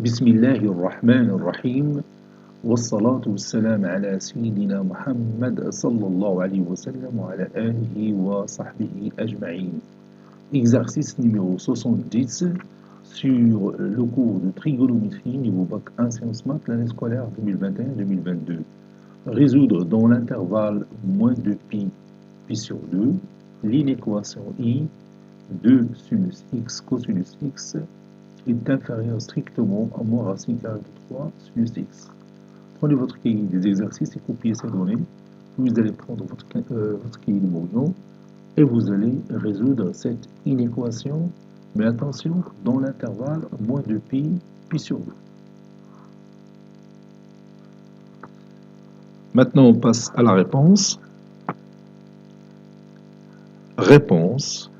بسم الله الرحمن الرحيم والصلاة والسلام على سيدنا محمد صلى الله عليه وسلم وعلى آله وصحبه أجمعين. Exercice numéro 70 sur le cours de trigonométrie niveau bac 1 sciences maths l'année scolaire 2021-2022. Résoudre dans l'intervalle moins 2pi pi sur 2 l'inéquation I 2 sinus x cosinus x est inférieur strictement à moins racine carrée de 3 sinus x. Prenez votre cahier des exercices et copiez ces données. Vous allez prendre votre cahier de brouillon et vous allez résoudre cette inéquation. Mais attention, dans l'intervalle moins 2pi pi sur 2. Maintenant, on passe à la réponse. Réponse.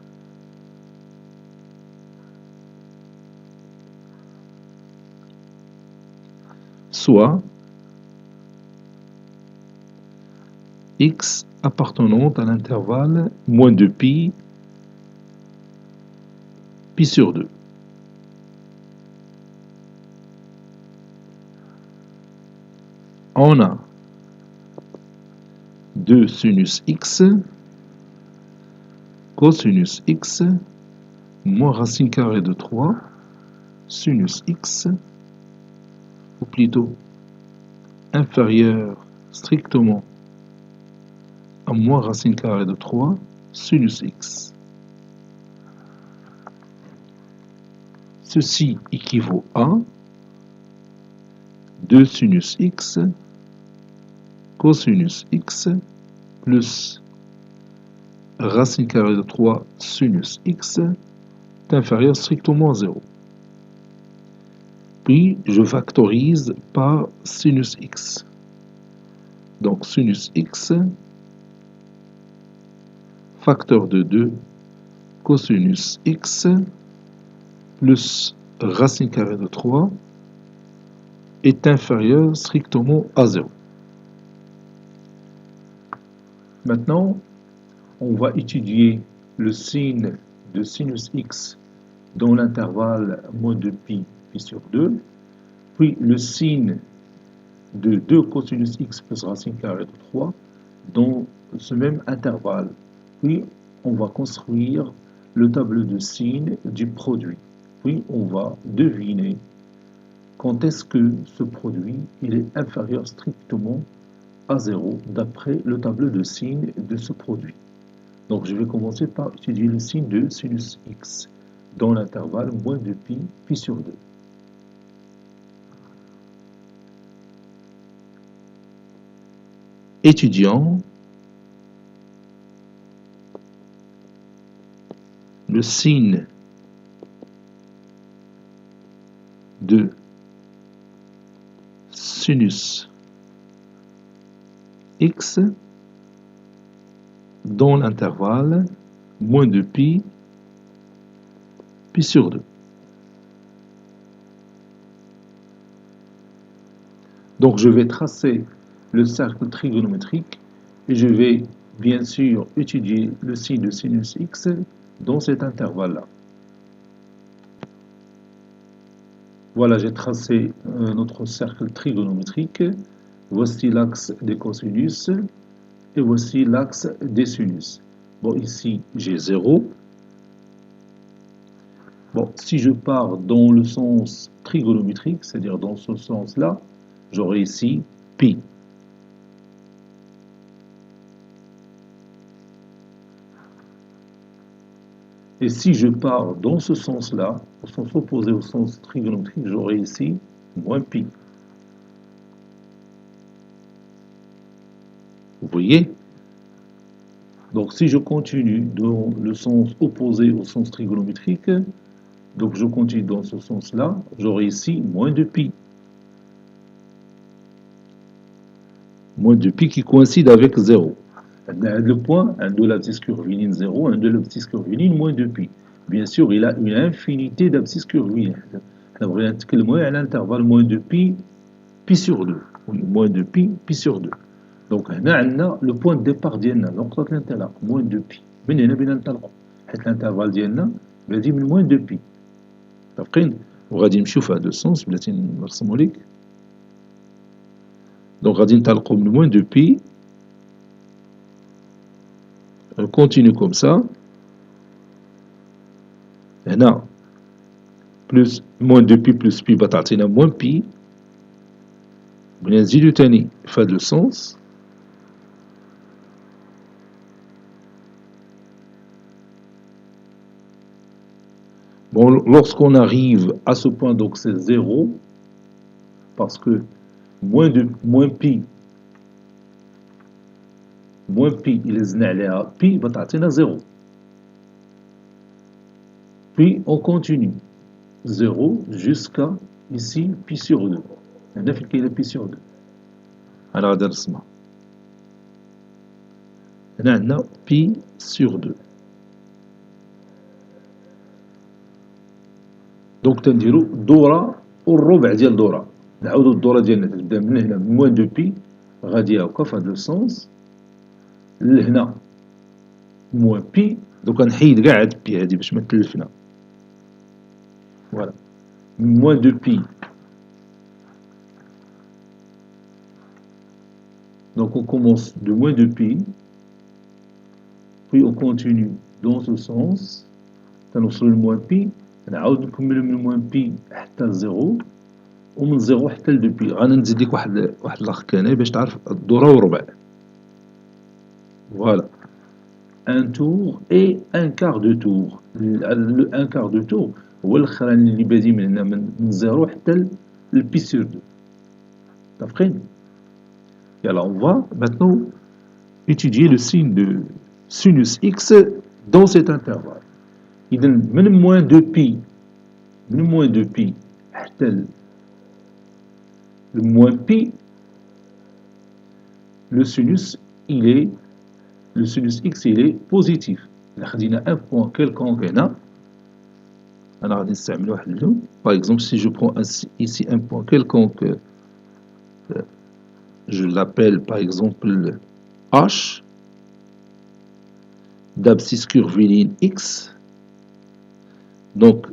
Soit x appartenant à l'intervalle moins 2pi pi sur 2. On a 2 sinus x cosinus x moins racine carrée de 3 sinus x, ou plutôt inférieur strictement à moins racine carrée de 3 sinus x. Ceci équivaut à 2 sinus x cosinus x plus racine carrée de 3 sinus x est inférieur strictement à 0. Puis je factorise par sinus x. Donc sinus x facteur de 2 cosinus x plus racine carrée de 3 est inférieur strictement à 0. Maintenant, on va étudier le signe de sinus x dans l'intervalle moins 2pi pi sur 2, puis le signe de 2 cosinus x plus racine carrée de 3 dans ce même intervalle. Puis on va construire le tableau de signes du produit. Puis on va deviner quand est-ce que ce produit il est inférieur strictement à 0 d'après le tableau de signes de ce produit. Donc je vais commencer par étudier le signe de sinus x dans l'intervalle moins 2pi pi sur 2. Étudiant le signe de sinus x dans l'intervalle moins 2pi pi sur 2. Donc je vais tracer le cercle trigonométrique et je vais bien sûr étudier le signe de sinus x dans cet intervalle-là. Voilà, j'ai tracé notre cercle trigonométrique. Voici l'axe des cosinus et voici l'axe des sinus. Bon, ici, j'ai 0. Bon, si je pars dans le sens trigonométrique, c'est-à-dire dans ce sens-là, j'aurai ici pi. Et si je pars dans ce sens-là, au sens opposé au sens trigonométrique, j'aurai ici moins pi. Vous voyez? Donc si je continue dans le sens opposé au sens trigonométrique, donc je continue dans ce sens-là, j'aurai ici moins de pi. Moins de pi qui coïncide avec 0. Le point, un de l'abscisse curviligne 0, un de l'abscisse curviligne moins 2pi. Bien sûr, il a une infinité d'abscisses curvilines. On va à l'intervalle moins 2pi pi sur 2. Moins 2pi pi sur 2. Donc, on a le point de départ ديالنا نقطة الانطلاق moins 2pi. من هنا بدنا ننطلقوا حيت l'intervalle ديالنا غادي من moins 2pi. متفقين؟ وغادي نمشيو في هذا السونس بلاتي نرسمو ليك. دونك غادي نطلقو من موان دو بي continue comme ça. هنا بلس موان دو بي بلس بي بتعطينا موان بي. بغينا نزيدو تاني في هذا السونس. Bon, lorsqu'on arrive à ce point, donc c'est 0, parce que moins pi, il est à pi, va 0. Puis on continue. 0 jusqu'à ici, pi sur 2. On a fait pi sur 2. Alors, on a pi sur 2. دونك تنديرو دورة والربع ديال دورة. نعاودو الدورة ديالنا تبدا من هنا من موان دو بي غادي هاكا في هاد لو سونس لهنا موان بي. دوكا نحيد كاع هاد بي هادي باش ما تلفنا. فوالا موان دو بي. Donc on commence de moins de pi, puis on continue dans ce sens تنوصلو لموان بي. نعاود نكملو من موان بي حتى زيرو ومن زيرو حتى لدو بي. غنزيد ليك واحد الاخ كان باش تعرف الدورة وربع. فوالا ان تور اي ان كار دو تور. ان كار دو تور هو الاخراني اللي بادي من هنا من زيرو حتى البي سور دو. متفقين؟ يلا on va maintenant étudier le signe de sinus x dans cet intervalle. إذا من موان دو بي حتى الموان بي le sinus x il est positif. إلا خدينا un point quelconque هنا أنا غادي نستعمل واحد اللون. par exemple si je prends ici un point quelconque, je l'appelle par exemple H d'abscisse curviligne X. Donc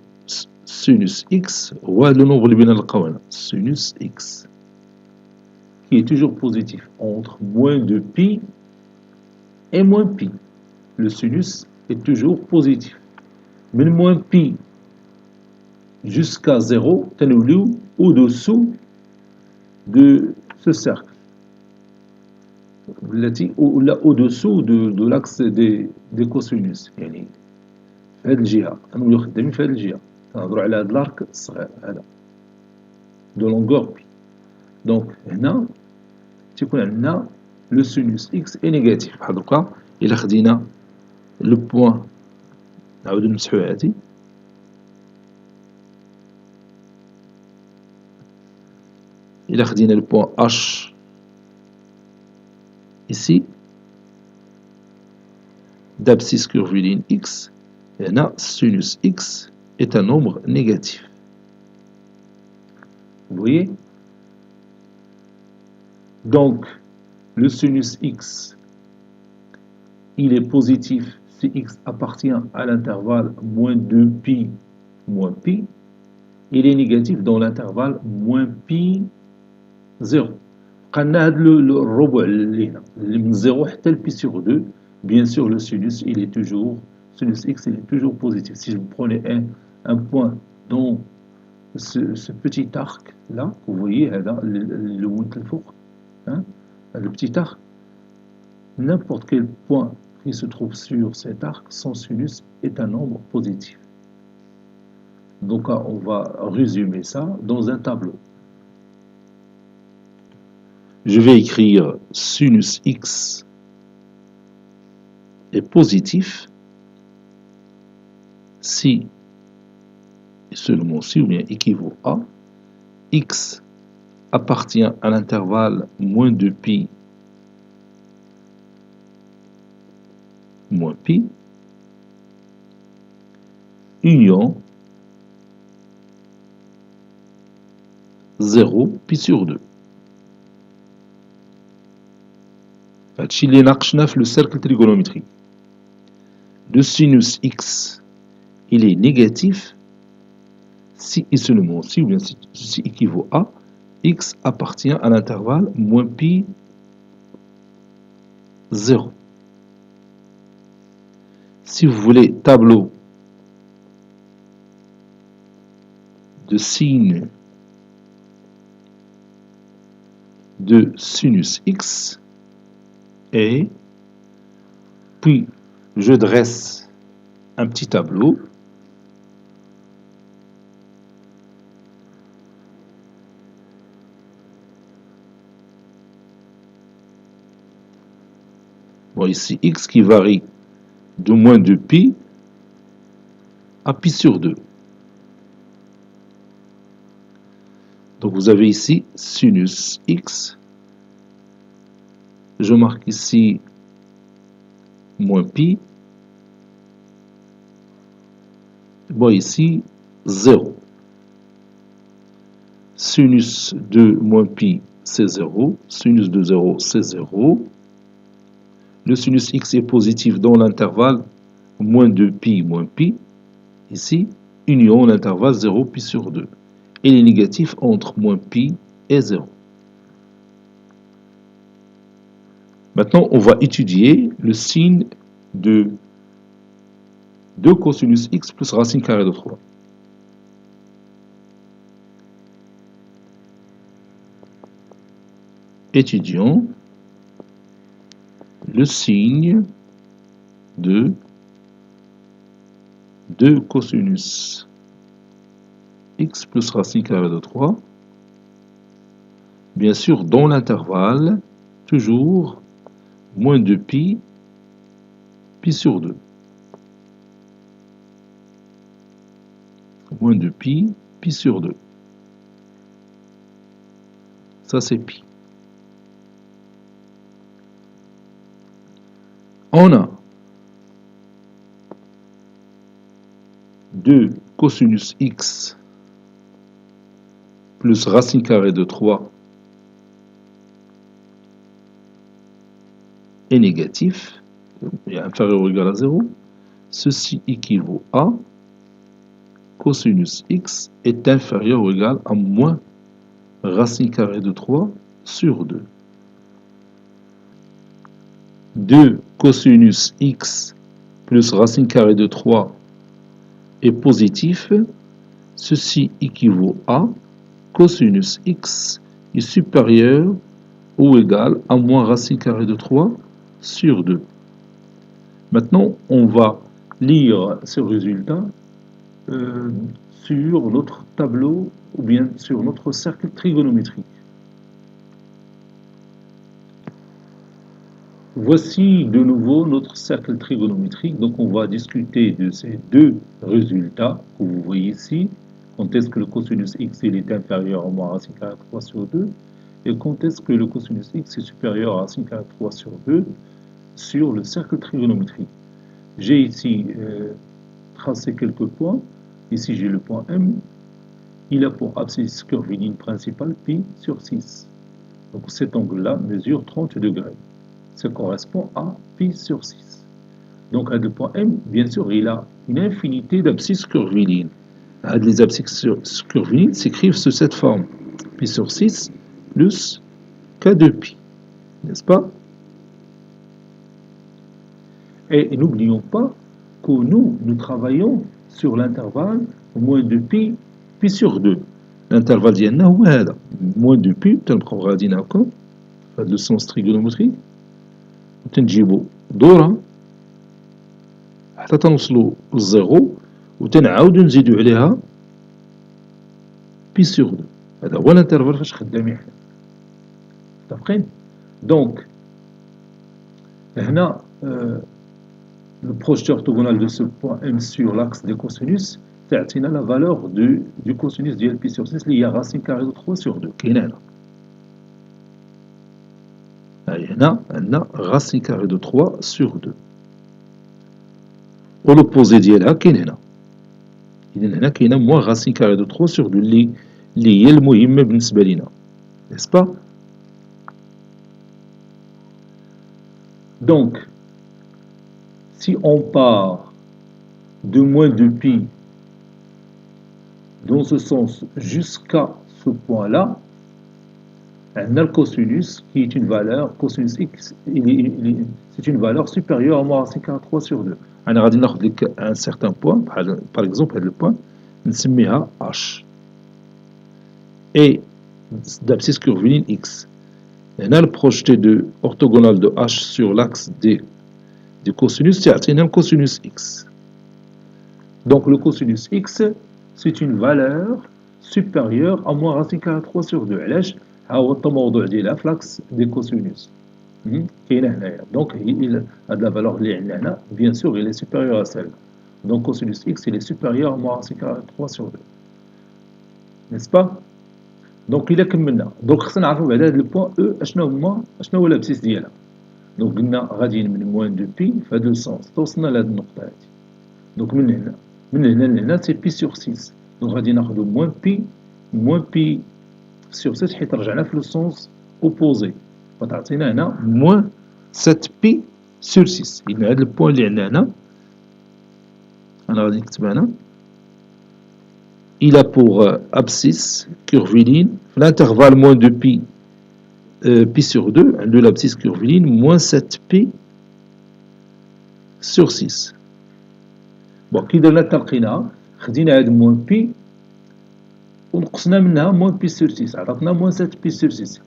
sinus X هو le nombre اللي بغينا نلقاو هنا sinus X qui est toujours positif entre moins de pi et moins pi. Le sinus est toujours positif. من moins pi jusqu'à 0 تنوليو au-dessous de ce cercle. ولا au-dessous de l'axe des cosinus. يعني في هذه الجهة غنوليو خدامين في هذه الجهة. كنهضرو على هذا الارك الصغير هذا دو لونغور بي. دونك هنا تيكون عندنا لو سينوس اكس اي نيجاتيف. بحال دوكا الا خدينا لو بوين نعاودو نمسحو هادي الا خدينا لو بوين اش ici d'abscisse curviligne x. هنا sinus x est un nombre négatif. Vous voyez? Donc, le sinus x, il est positif si x appartient à l'intervalle moins 2 pi moins pi. Il est négatif dans l'intervalle moins pi 0. قلنا هاد الربع اللي هنا اللي من 0 حتى ل pi sur 2. Bien sûr, le sinus, il est toujours sinus x, il est toujours positif. Si je prenais un point dans ce petit arc là, vous voyez, le petit arc, n'importe quel point qui se trouve sur cet arc, son sinus est un nombre positif. Donc on va résumer ça dans un tableau. Je vais écrire sinus x est positif si et seulement si ou bien équivaut à x appartient à l'intervalle moins 2 pi moins pi union 0 pi sur 2. هادشي اللي ناقشنا في لو cercle trigonométrique. Le sinus x il est négatif si et seulement si, ou bien si ceci équivaut à, x appartient à l'intervalle moins pi 0. Si vous voulez tableau de signe de sinus x, et puis je dresse un petit tableau. Bon, ici, x qui varie de moins de pi à pi sur 2. Donc vous avez ici sinus x. Je marque ici moins pi. Bon, ici 0. Sinus de moins pi, c'est 0. Sinus de 0, c'est 0. Le sinus x est positif dans l'intervalle moins 2pi moins pi. Ici, union l'intervalle 0 pi sur 2. Et les négatifs entre moins pi et 0. Maintenant, on va étudier le signe de 2 cosinus x plus racine carrée de 3. Étudions le signe de 2 cosinus x plus racine carrée de 3. Bien sûr, dans l'intervalle, toujours moins de pi sur 2. Moins de pi sur 2. Ça, c'est pi. On a 2 cosinus x plus racine carrée de 3 est négatif, et inférieur ou égal à 0. Ceci équivaut à cosinus x est inférieur ou égal à moins racine carrée de 3 sur 2. 2 cosinus x plus racine carrée de 3 est positif. Ceci équivaut à cosinus x est supérieur ou égal à moins racine carrée de 3 sur 2. Maintenant, on va lire ce résultat sur notre tableau ou bien sur notre cercle trigonométrique. Voici de nouveau notre cercle trigonométrique. Donc on va discuter de ces deux résultats que vous voyez ici. Quand est-ce que le cosinus x il est inférieur à moins racine carrée de 3 sur 2 et quand est-ce que le cosinus x est supérieur à racine carrée de 3 sur 2 sur le cercle trigonométrique. J'ai ici tracé quelques points. Ici j'ai le point M. Il a pour abscisse curviligne principale pi sur 6. Donc cet angle-là mesure 30 degrés. Ça correspond à pi sur 6. Donc à le point M, bien sûr, il a une infinité d'abscisses curvilines. Les abscisses curvilines s'écrivent sous cette forme. Pi sur 6 plus k de pi. N'est-ce pas? Et n'oublions pas que nous travaillons sur l'intervalle moins de pi sur 2. L'intervalle ديالنا هو هذا moins de pi تنبقاو غاديين هكا في هذا السونس تريغونومتريك وتنجيبو دورة حتى تنوصلو للزيرو وتنعاودو نزيدو عليها بي سور 2. هذا هو الانترفال فاش خدامين حنا متفقين. دونك هنا le projeté orthogonal de ce point M sur l'axe des cosinus تعطينا la valeur du cosinus ديال pi sur 6 اللي هي racine carrée de 3 sur 2 كاينه هنا. هنا عندنا racine carrée de 3 sur 2 والopposé ديالها كاين هنا. إذن هنا كاينه moins racine carrée de 3 sur 2 اللي هي المهمه بالنسبه لينا. N'est-ce pas? Donc si on part de moins de pi dans ce sens jusqu'à ce point-là, on a le cosinus qui est une valeur, cosinus x, c'est une valeur supérieure à moins racine 3 sur 2. On a dit un certain point, par exemple, le point, نسميها h. Et d'abscisse curviligne x. On a le projeté de orthogonal de h sur l'axe du cosinus, c'est le cosinus x. Donc le cosinus x, c'est une valeur supérieure à moins racine 3 sur 2. علاش؟ ها هو التموضع ديالها في l'axe des cosinus. كاينه هنايا. Donc هاد la valeur اللي عندنا هنا, bien sûr, il est supérieur à celle. Donc cosinus x, il est supérieur à moins racine 3 sur 2. N'est-ce pas? Donc إلا كملنا, donc خصنا نعرفوا بعد هاد البوان او اشنو هو الابسيس ديالها. Donc قلنا غاديين من موان دو بي في هاد لو سونس توصلنا لهاد النقطة هادي. Donc من هنا لهنا سي بي سور 6. Donc غادي ناخدو موان بي سور 6 حيت رجعنا في لو سونس اوبوزي. فتعطينا هنا موان 7 بي سور 6. إذا هاد البوان اللي عندنا هنا أنا غادي نكتبها هنا. Il a pour abscisse curviligne, l'intervalle moins de pi, pi sur 2, de l'abscisse curviligne, moins 7pi sur 6. Bon, كي درنا تلقيناها خدينا هاد موان بي ونقصنا منها موان بي سور 6 عطاتنا موان 7 بي سور 6.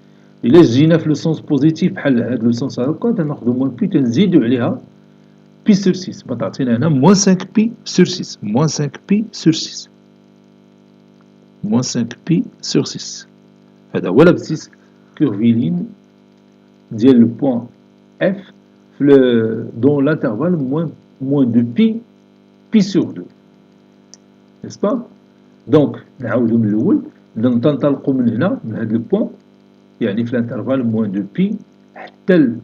إلا جينا في لو سونس بوزيتيف بحال هاد لو سونس هاكا تناخدو موان بي تنزيدو عليها بي سور 6 تعطينا هنا موان 5 بي سور 6 موان 5 بي سور 6 moins 5pi sur 6. هذا هو l'abscisse curviligne ديال le point F dans l'intervalle moins de pi sur 2. N'est-ce pas? Donc نعاودو من الأول ننطلقو من هنا من هذا البوان يعني في l'intervalle moins de pi حتى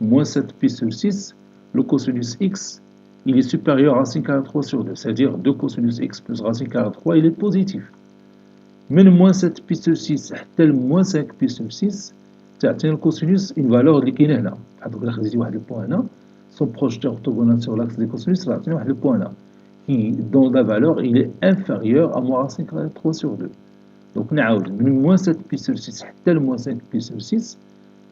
moins 7pi sur 6 le cosinus x il est supérieur à racine carrée 3 sur 2, c'est-à-dire 2 cosinus x plus racine carrée 3 il est positif. من moins 7 pi sur 6 حتى moins 5 pi sur 6 تعطينا الكوسينوس une valeur اللي كاينه هنا. بحال دوك إلا خديتي واحد البوان هنا son projeté orthogonal sur l'axe des cosinus تعطينا واحد البوان هنا qui dont la valeur il est inférieure à moins racine carrée 3 sur 2. Donc نعاود من moins 7 pi sur 6 حتى moins 5 pi sur 6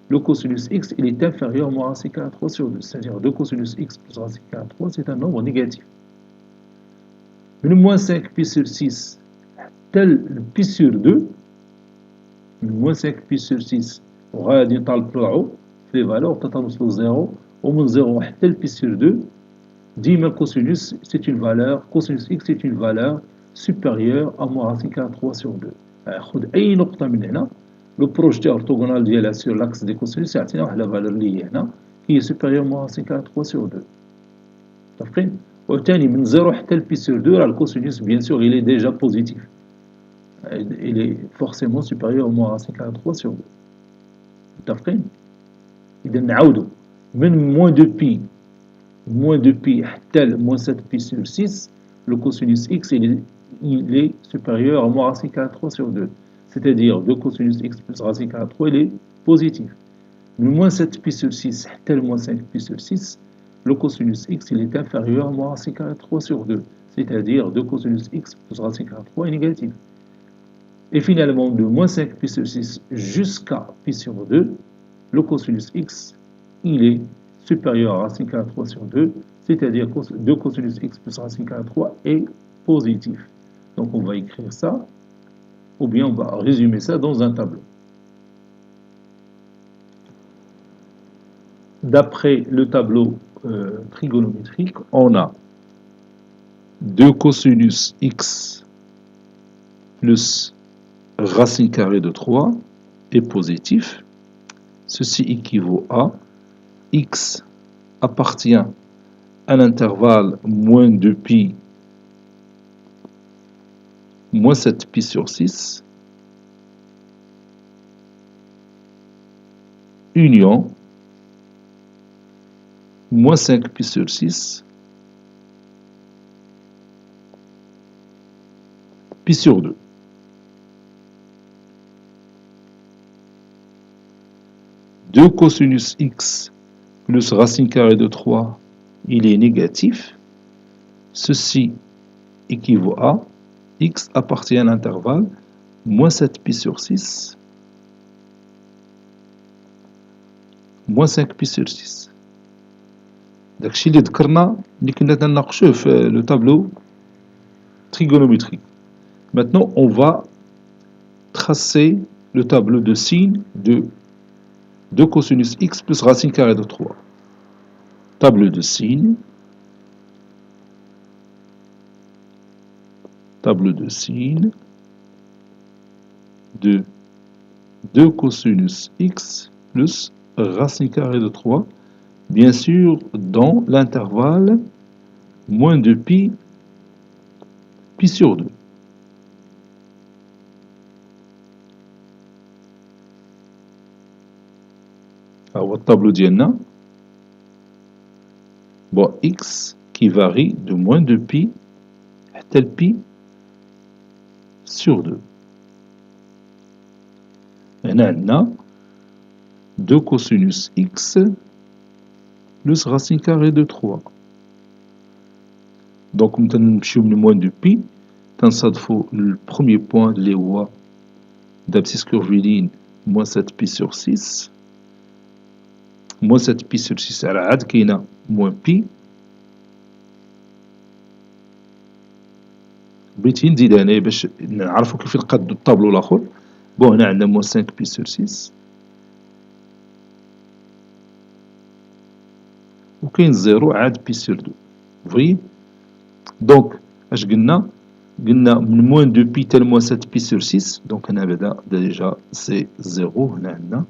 le cosinus x il est inférieur à moins racine carrée 3 sur 2, c'est-à-dire 2 cosinus x plus racine carrée 3 c'est un nombre négatif. من moins 5 pi sur 6 tel pi sur 2 من moins 5 pi sur 6 وغادي نطلعو في فالور تتوصلوا لزيرو ومن زيرو حتى pi sur 2 ديما الكوسينوس c'est une valeur cosinus x c'est une valeur supérieure à moins racine carrée 3 sur 2. خذ أي نقطة من هنا لو بروجتي orthogonal ديالها sur l'axe des cosinus يعطينا واحد لا فالور اللي هي هنا qui est supérieure à moins racine carrée 3 sur 2. متفقين؟ وثاني من زيرو حتى pi sur 2 راه الكوسينوس bien sûr il est déjà positif. Il est forcément supérieur au moins racine carrée 3 sur 2. متفقين؟ إذا نعاودو من moins de pi حتى moins 7 pi sur 6 le cosinus x il est supérieur à moins racine carrée 3 sur 2. C'est-à-dire 2 cosinus x plus racine carrée 3 il est positif. من moins 7 pi sur 6 حتى moins 5 pi sur 6 le cosinus x il est inférieur à moins racine carrée 3 sur 2. C'est-à-dire 2 cosinus x plus racine carrée 3 est négatif. Et finalement, de moins 5 pi sur 6 jusqu'à pi sur 2, le cosinus x, il est supérieur à racine carrée 3 sur 2, c'est-à-dire 2 cosinus x plus racine carrée 3 est positif. Donc on va écrire ça, ou bien on va résumer ça dans un tableau. D'après le tableau trigonométrique, on a 2 cosinus x plus racine carrée de 3 est positif. Ceci équivaut à x appartient à l'intervalle moins 2 pi moins 7 pi sur 6 union moins 5 pi sur 6 pi sur 2. Deux cosinus x plus racine carrée de 3, il est négatif. Ceci équivaut à x appartient à l'intervalle moins 7pi sur 6 moins 5pi sur 6. داكشي اللي ذكرنا اللي كنا تناقشوه في le tableau trigonométrique. Maintenant, on va tracer le tableau de sine de 2 cosinus x plus racine carrée de 3. Tableau de sine. Tableau de sine de 2 cosinus x plus racine carrée de 3, bien sûr dans l'intervalle moins de pi sur 2. Alors, le tableau ديالنا bon, x qui varie de moins de pi حتى pi sur 2. هنا عندنا 2 cosinus x plus racine carrée de 3. Donc, nous نمشيو من moins de pi, تنصادفوا le premier point اللي هو d'abscisse curviligne moins 7pi sur 6. moins 7pi sur 6 راه عاد كاينه moins pi. بغيت نزيد هنايا باش نعرفوا كيف نقادو الطابلو الاخر. بون هنا عندنا moins 5pi sur 6 وكاين زيرو عاد pi sur 2. فوي دونك اش قلنا من moins 2pi حتى moins 7pi sur 6. دونك هنا بعدا ديجا سي زيرو. هنا عندنا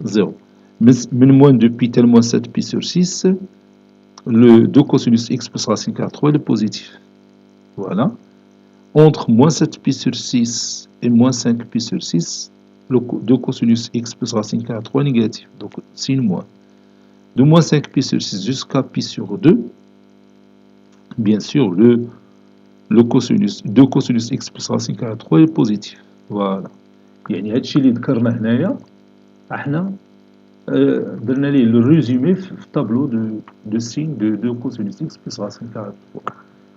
زيرو. من moins 2pi حتى moins 7pi sur 6 le 2 cosinus x plus racine carrée de 3 est positif. Voilà. Entre moins 7pi sur 6 et moins 5pi sur 6, le 2 cosinus x plus racine carrée de 3 est négatif. Donc, signe moins. De moins 5pi sur 6 jusqu'à pi sur 2, bien sûr, le cosinus 2 cosinus x plus racine carrée de 3 est positif. Voilà. يعني هادشي اللي ذكرنا هنايا احنا درنا ليه le résumé في tableau de signe de 2 cosinus x plus racine carrée de 3.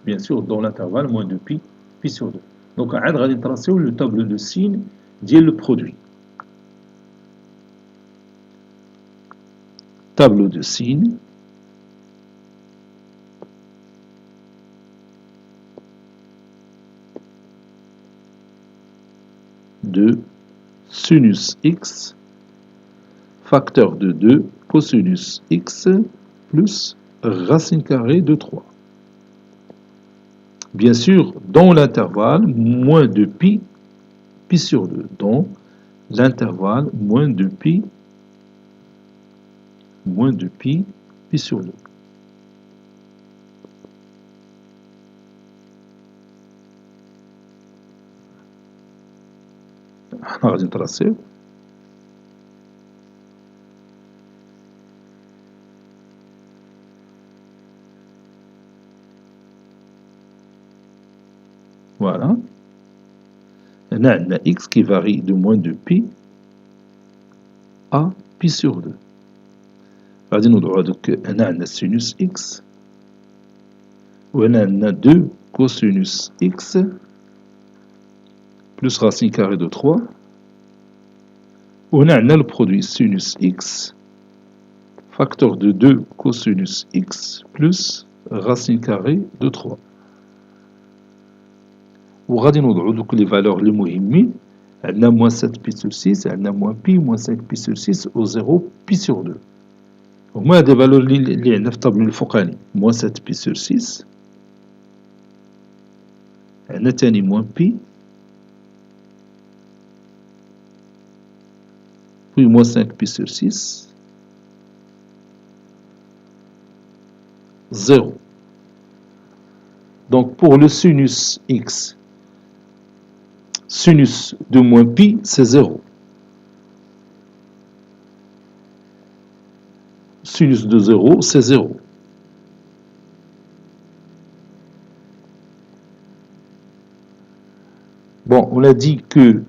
Bien sûr, dans l'intervalle moins de pi sur 2. Donc, عاد غادي نتراسيو le tableau de signe ديال le produit. Tableau de signe de sinus x facteur de 2 cosinus x plus racine carrée de 3. Bien sûr, dans l'intervalle moins de pi sur 2. Dans l'intervalle moins de pi sur 2. On va tracer. Voilà. On a un x qui varie de moins de pi à pi sur 2. غادي نوضعوا هذوك هنا عندنا sinus x وهنا عندنا 2 cosinus x plus racine carrée de 3 وهنا عندنا le produit sinus x facteur de 2 cosinus x plus racine carrée de 3. وغادي نوضعوا دوك لي فالور لي مهمين. عندنا moins 7pi sur 6 عندنا moins pi moins 5pi sur 6 و 0pi sur 2. هما هاد لي فالور اللي عندنا في الطابلو الفوقاني moins 7pi sur 6 عندنا تاني moins pi puis moins 5pi sur 6 0. Donc pour le sinus x, sinus de moins pi, c'est 0. Sinus de 0, c'est 0. Bon, on a dit que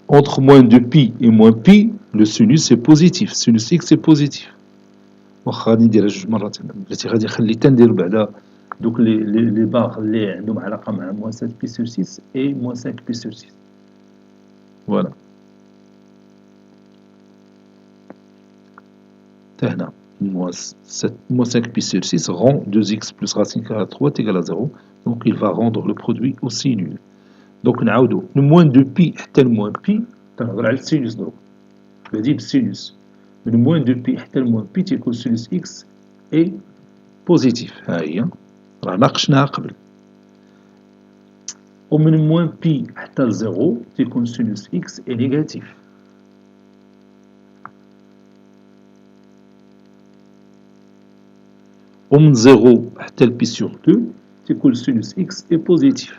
entre moins de pi et moins pi, le sinus est positif. Sinus x est positif. واخا غادي نديرها جوج مرات. بلاتي غادي نخلي تندير بعدا Donc les barres, عندهم علاقة مع moins 7 pi sur 6 et moins 5 pi sur 6. Voilà. هنا moins 5 pi sur 6 rend 2x plus racine carrée de 3 est égal à 0. Donc il va rendre le produit aussi nul. Donc نعاودو le moins 2pi حتى le moins pi تنهضر على السينوس دروك. بادي بالسينوس. من moins 2pi حتى le moins pi تيكون sinus x est positif. ها هي راه ناقشناها قبل. ومن moins pi حتى ل 0 تيكون sinus x est négatif. ومن 0 حتى ل pi sur 2 تيكون sinus x est positif.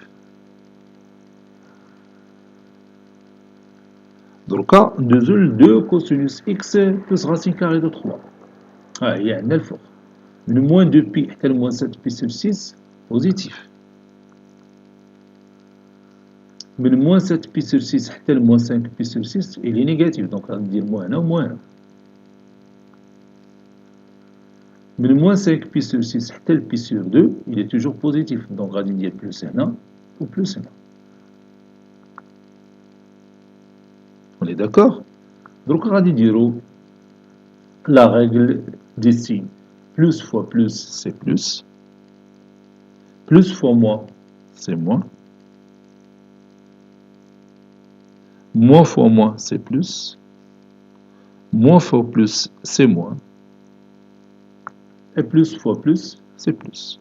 دركا ندوزو ل 2 cosinus x plus racine carrée de 3. ها هي عندنا الفوق. من moins 2pi حتى ل moins 7 pi sur 6 positif. من moins 7 pi sur 6 حتى ل moins 5 pi sur 6 il est négatif. Donc غادي ندير moins هنا و moins هنا. من moins 5 pi sur 6 حتى ل pi sur 2 il est toujours positif. Donc غادي ندير plus هنا و plus هنا. On est d'accord? Donc غادي نديرو la règle des signes. Plus fois plus, c'est plus. Plus fois moins, c'est moins. Moins fois moins, c'est plus. Moins fois plus, c'est moins. Et plus fois plus, c'est plus.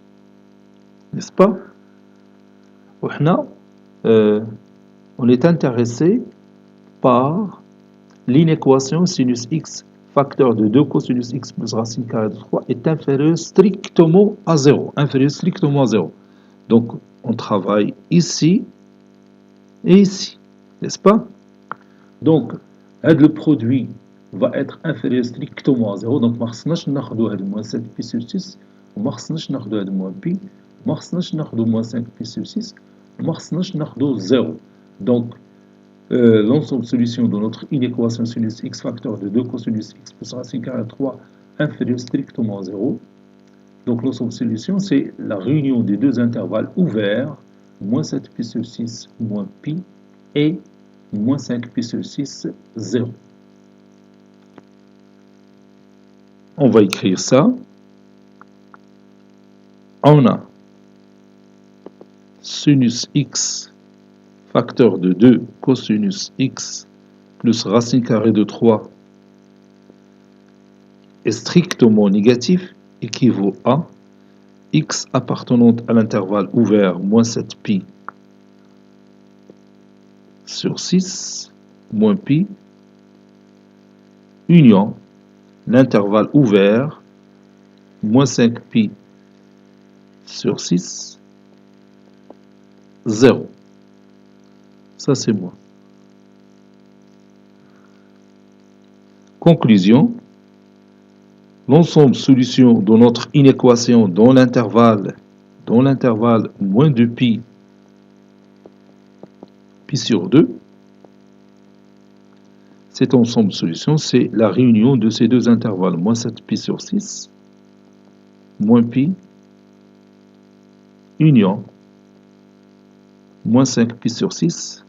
N'est-ce pas? On est intéressé par l'inéquation sinus x facteur de 2 cosinus x plus racine carrée de 3 est inférieur strictement à 0. Inférieur strictement à 0. Donc, on travaille ici et ici. N'est-ce pas? Donc, le produit va être inférieur strictement à 0. Donc, ما خصناش ناخدو هاد moins 7 pi sur 6 وما خصناش ناخدو هاد moins pi وما خصناش ناخدو moins 5 pi sur 6 وما خصناش ناخدو 0. Donc, l'ensemble solution de notre inéquation sinus x facteur de 2 cosinus x plus racine carrée de 3 inférieur strictement à 0. Donc l'ensemble solution, c'est la réunion des deux intervalles ouverts, moins 7 pi sur 6 moins pi et moins 5 pi sur 6, 0. On va écrire ça. On a sinus x facteur de 2 cosinus x plus racine carrée de 3 est strictement négatif équivaut à x appartenant à l'intervalle ouvert moins 7 pi sur 6 moins pi union l'intervalle ouvert moins 5 pi sur 6 0. Ça, c'est moi. Conclusion. L'ensemble solution de notre inéquation dans l'intervalle moins 2 pi sur 2, cet ensemble solution, c'est la réunion de ces deux intervalles, moins 7 pi sur 6, moins pi, union, moins 5 pi sur 6,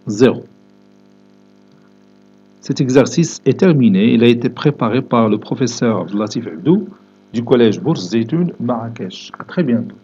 0. Cet exercice est terminé. Il a été préparé par le professeur Latif Abdou du collège Bourse Zeytoun, Marrakech. À très bientôt.